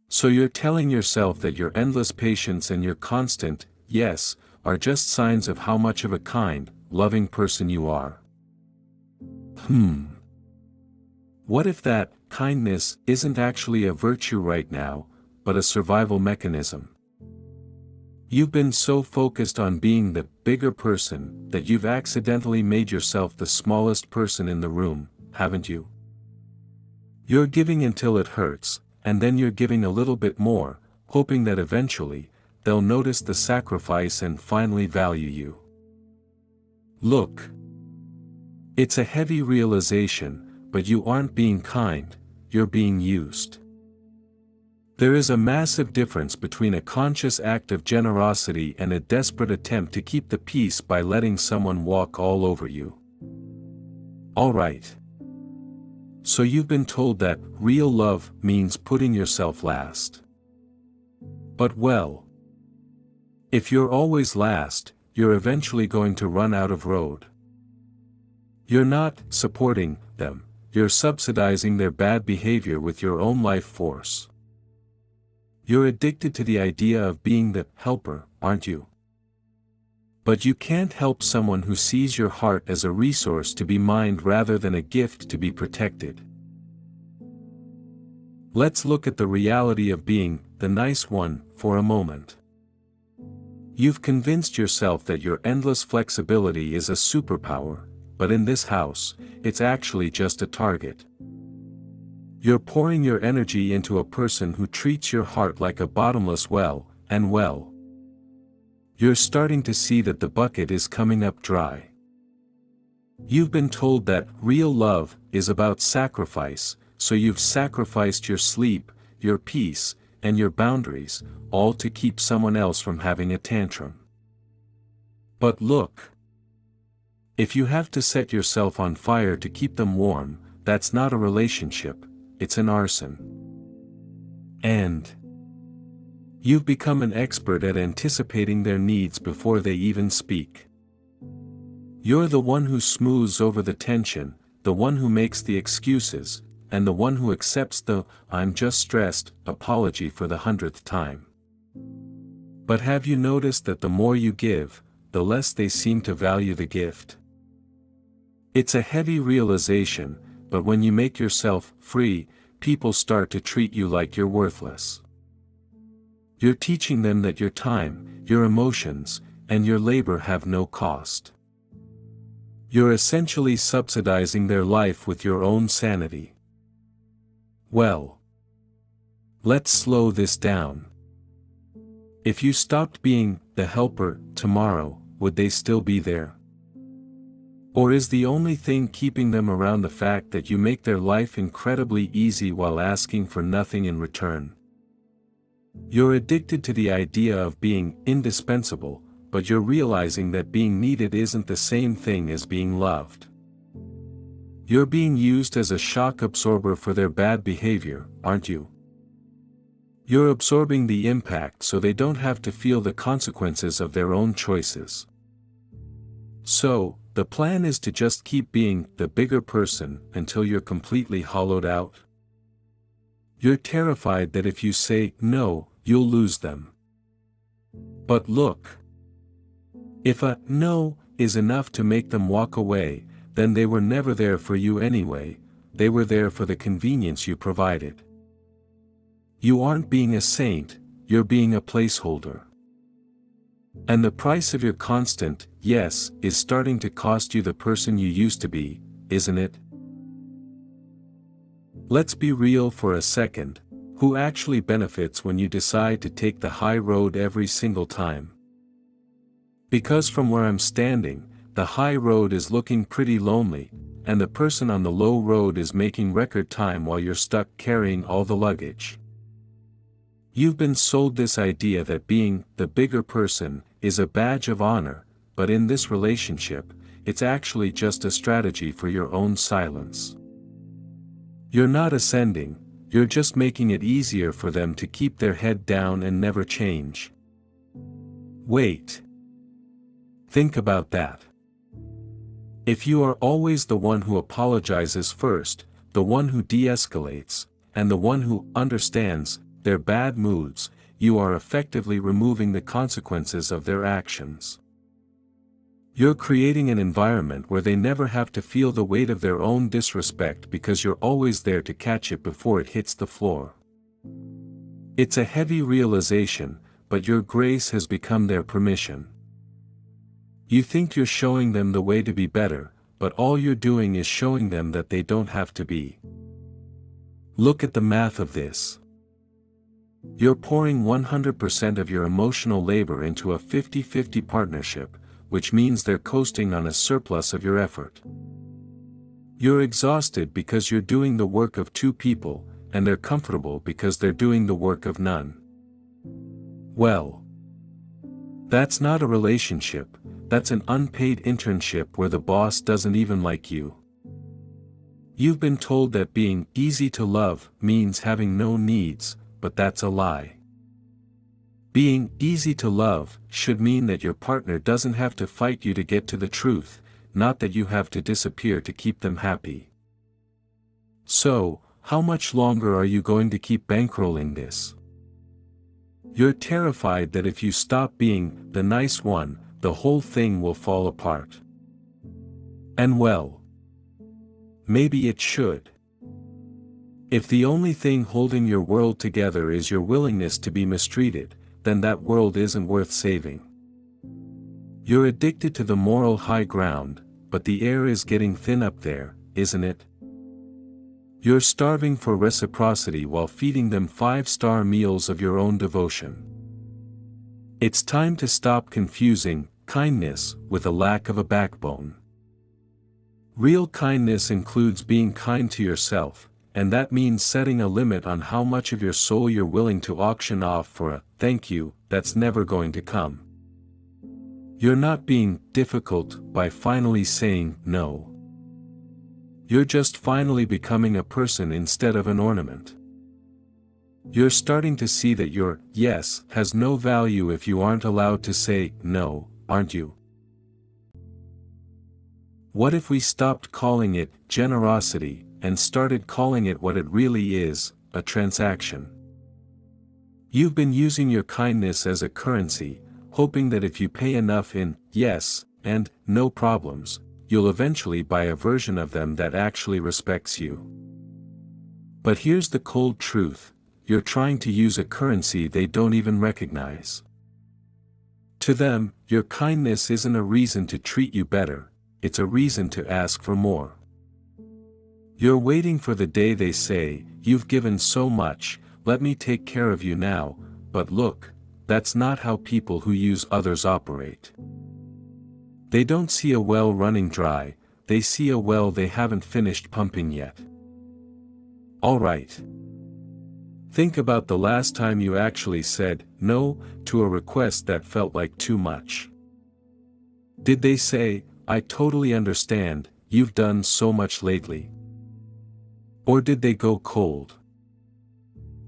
So you're telling yourself that your endless patience and your constant, yes, are just signs of how much of a kind, loving person you are. What if that kindness isn't actually a virtue right now, but a survival mechanism? You've been so focused on being the bigger person that you've accidentally made yourself the smallest person in the room, haven't you? You're giving until it hurts, and then you're giving a little bit more, hoping that eventually, they'll notice the sacrifice and finally value you. Look. It's a heavy realization, but you aren't being kind, you're being used. There is a massive difference between a conscious act of generosity and a desperate attempt to keep the peace by letting someone walk all over you. Alright. So you've been told that real love means putting yourself last. But well, if you're always last, you're eventually going to run out of road. You're not supporting them, you're subsidizing their bad behavior with your own life force. You're addicted to the idea of being the helper, aren't you? But you can't help someone who sees your heart as a resource to be mined rather than a gift to be protected. Let's look at the reality of being the nice one for a moment. You've convinced yourself that your endless flexibility is a superpower, but in this house, it's actually just a target. You're pouring your energy into a person who treats your heart like a bottomless well, and well, you're starting to see that the bucket is coming up dry. You've been told that real love is about sacrifice, so you've sacrificed your sleep, your peace, and your boundaries, all to keep someone else from having a tantrum. But look. If you have to set yourself on fire to keep them warm, that's not a relationship, it's an arson. And you've become an expert at anticipating their needs before they even speak. You're the one who smooths over the tension, the one who makes the excuses, and the one who accepts the "I'm just stressed" apology for the 100th time. But have you noticed that the more you give, the less they seem to value the gift? It's a heavy realization, but when you make yourself free, people start to treat you like you're worthless. You're teaching them that your time, your emotions, and your labor have no cost. You're essentially subsidizing their life with your own sanity. Well, let's slow this down. If you stopped being the helper tomorrow, would they still be there? Or is the only thing keeping them around the fact that you make their life incredibly easy while asking for nothing in return? You're addicted to the idea of being indispensable, but you're realizing that being needed isn't the same thing as being loved. You're being used as a shock absorber for their bad behavior, aren't you? You're absorbing the impact so they don't have to feel the consequences of their own choices. So, the plan is to just keep being the bigger person until you're completely hollowed out? You're terrified that if you say no, you'll lose them. But look. If a no is enough to make them walk away, then they were never there for you anyway, they were there for the convenience you provided. You aren't being a saint, you're being a placeholder. And the price of your constant yes is starting to cost you the person you used to be, isn't it? Let's be real for a second. Who actually benefits when you decide to take the high road every single time? Because from where I'm standing, the high road is looking pretty lonely, and the person on the low road is making record time while you're stuck carrying all the luggage. You've been sold this idea that being the bigger person is a badge of honor, but in this relationship, it's actually just a strategy for your own silence. You're not ascending, you're just making it easier for them to keep their head down and never change. Wait. Think about that. If you are always the one who apologizes first, the one who de-escalates, and the one who understands, their bad moods, you are effectively removing the consequences of their actions. You're creating an environment where they never have to feel the weight of their own disrespect because you're always there to catch it before it hits the floor. It's a heavy realization, but your grace has become their permission. You think you're showing them the way to be better, but all you're doing is showing them that they don't have to be. Look at the math of this. You're pouring 100% of your emotional labor into a 50-50 partnership, which means they're coasting on a surplus of your effort. You're exhausted because you're doing the work of two people, and they're comfortable because they're doing the work of none. Well, that's not a relationship, that's an unpaid internship where the boss doesn't even like you. You've been told that being easy to love means having no needs, but that's a lie. Being easy to love should mean that your partner doesn't have to fight you to get to the truth, not that you have to disappear to keep them happy. So, how much longer are you going to keep bankrolling this? You're terrified that if you stop being the nice one, the whole thing will fall apart. And well, maybe it should. If the only thing holding your world together is your willingness to be mistreated, then that world isn't worth saving. You're addicted to the moral high ground, but the air is getting thin up there, isn't it? You're starving for reciprocity while feeding them 5-star meals of your own devotion. It's time to stop confusing kindness with a lack of a backbone. Real kindness includes being kind to yourself, and that means setting a limit on how much of your soul you're willing to auction off for a thank you that's never going to come. You're not being difficult by finally saying no. You're just finally becoming a person instead of an ornament. You're starting to see that your yes has no value if you aren't allowed to say no, aren't you? What if we stopped calling it generosity and started calling it what it really is, a transaction? You've been using your kindness as a currency, hoping that if you pay enough in yes and no problems, you'll eventually buy a version of them that actually respects you. But here's the cold truth, you're trying to use a currency they don't even recognize. To them, your kindness isn't a reason to treat you better, it's a reason to ask for more. You're waiting for the day they say, "You've given so much, let me take care of you now," but look, that's not how people who use others operate. They don't see a well running dry, they see a well they haven't finished pumping yet. Alright. Think about the last time you actually said no to a request that felt like too much. Did they say, "I totally understand, you've done so much lately"? Or did they go cold?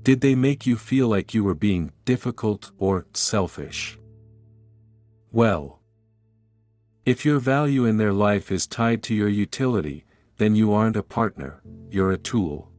Did they make you feel like you were being difficult or selfish? Well, if your value in their life is tied to your utility, then you aren't a partner, you're a tool.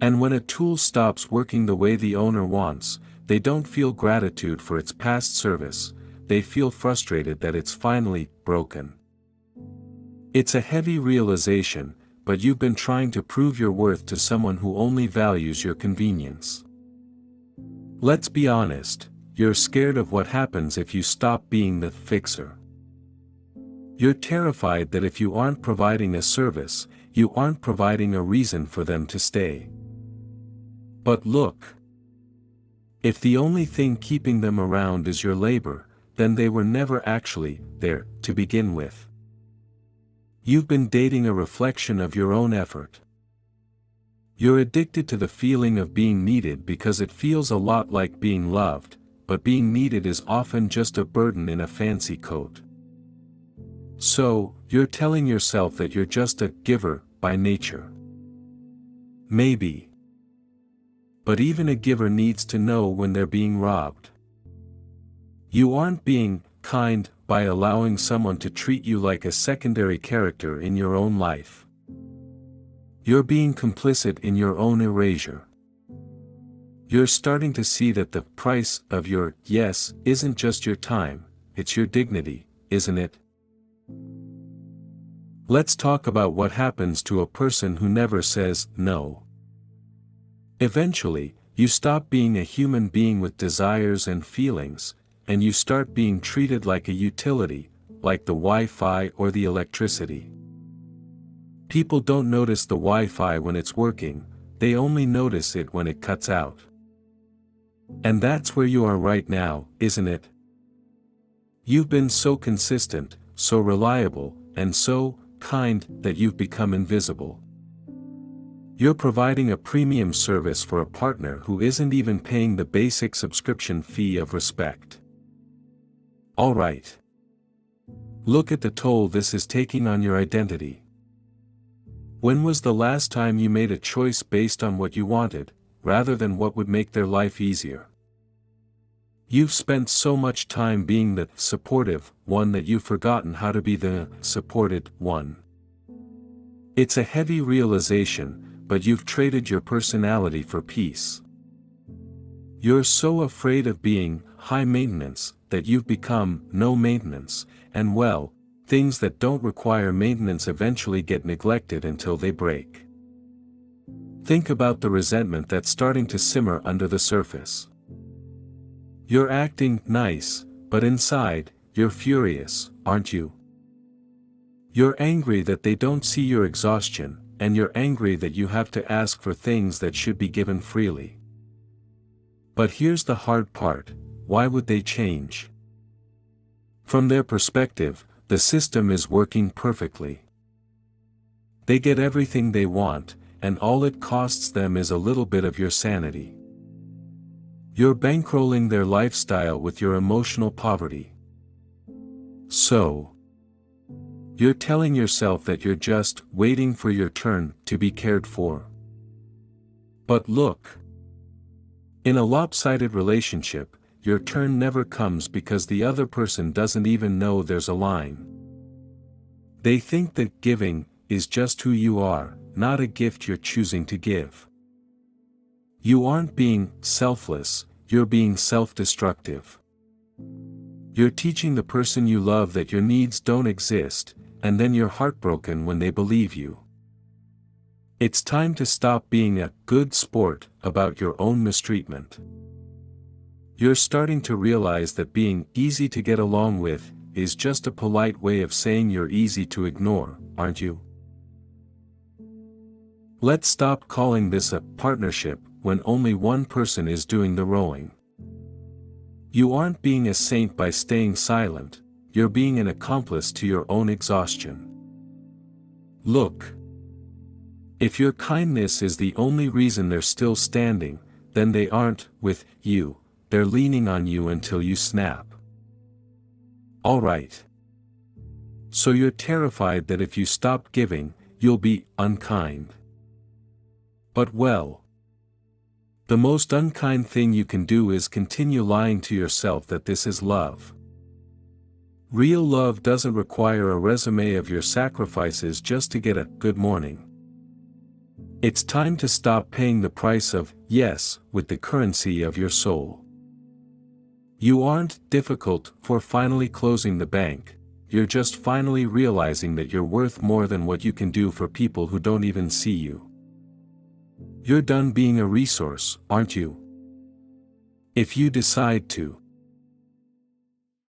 And when a tool stops working the way the owner wants, they don't feel gratitude for its past service, they feel frustrated that it's finally broken. It's a heavy realization, but you've been trying to prove your worth to someone who only values your convenience. Let's be honest, you're scared of what happens if you stop being the fixer. You're terrified that if you aren't providing a service, you aren't providing a reason for them to stay. But look. If the only thing keeping them around is your labor, then they were never actually there to begin with. You've been dating a reflection of your own effort. You're addicted to the feeling of being needed because it feels a lot like being loved, but being needed is often just a burden in a fancy coat. So, you're telling yourself that you're just a giver by nature. Maybe. But even a giver needs to know when they're being robbed. You aren't being kind by allowing someone to treat you like a secondary character in your own life. You're being complicit in your own erasure. You're starting to see that the price of your yes isn't just your time, it's your dignity, isn't it? Let's talk about what happens to a person who never says no. Eventually, you stop being a human being with desires and feelings, and you start being treated like a utility, like the Wi-Fi or the electricity. People don't notice the Wi-Fi when it's working, they only notice it when it cuts out. And that's where you are right now, isn't it? You've been so consistent, so reliable, and so kind that you've become invisible. You're providing a premium service for a partner who isn't even paying the basic subscription fee of respect. Alright. Look at the toll this is taking on your identity. When was the last time you made a choice based on what you wanted, rather than what would make their life easier? You've spent so much time being the supportive one that you've forgotten how to be the supported one. It's a heavy realization, but you've traded your personality for peace. You're so afraid of being high maintenance that you've become no maintenance, and well, things that don't require maintenance eventually get neglected until they break. Think about the resentment that's starting to simmer under the surface. You're acting nice, but inside, you're furious, aren't you? You're angry that they don't see your exhaustion, and you're angry that you have to ask for things that should be given freely. But here's the hard part: why would they change? From their perspective, the system is working perfectly. They get everything they want, and all it costs them is a little bit of your sanity. You're bankrolling their lifestyle with your emotional poverty. So, you're telling yourself that you're just waiting for your turn to be cared for. But look. In a lopsided relationship, your turn never comes because the other person doesn't even know there's a line. They think that giving is just who you are, not a gift you're choosing to give. You aren't being selfless, you're being self-destructive. You're teaching the person you love that your needs don't exist, and then you're heartbroken when they believe you. It's time to stop being a good sport about your own mistreatment. You're starting to realize that being easy to get along with is just a polite way of saying you're easy to ignore, aren't you? Let's stop calling this a partnership when only one person is doing the rowing. You aren't being a saint by staying silent, you're being an accomplice to your own exhaustion. Look. If your kindness is the only reason they're still standing, then they aren't with you, they're leaning on you until you snap. Alright. So you're terrified that if you stop giving, you'll be unkind. But well, the most unkind thing you can do is continue lying to yourself that this is love. Real love doesn't require a resume of your sacrifices just to get a good morning. It's time to stop paying the price of yes with the currency of your soul. You aren't difficult for finally closing the bank, you're just finally realizing that you're worth more than what you can do for people who don't even see you. You're done being a resource, aren't you? If you decide to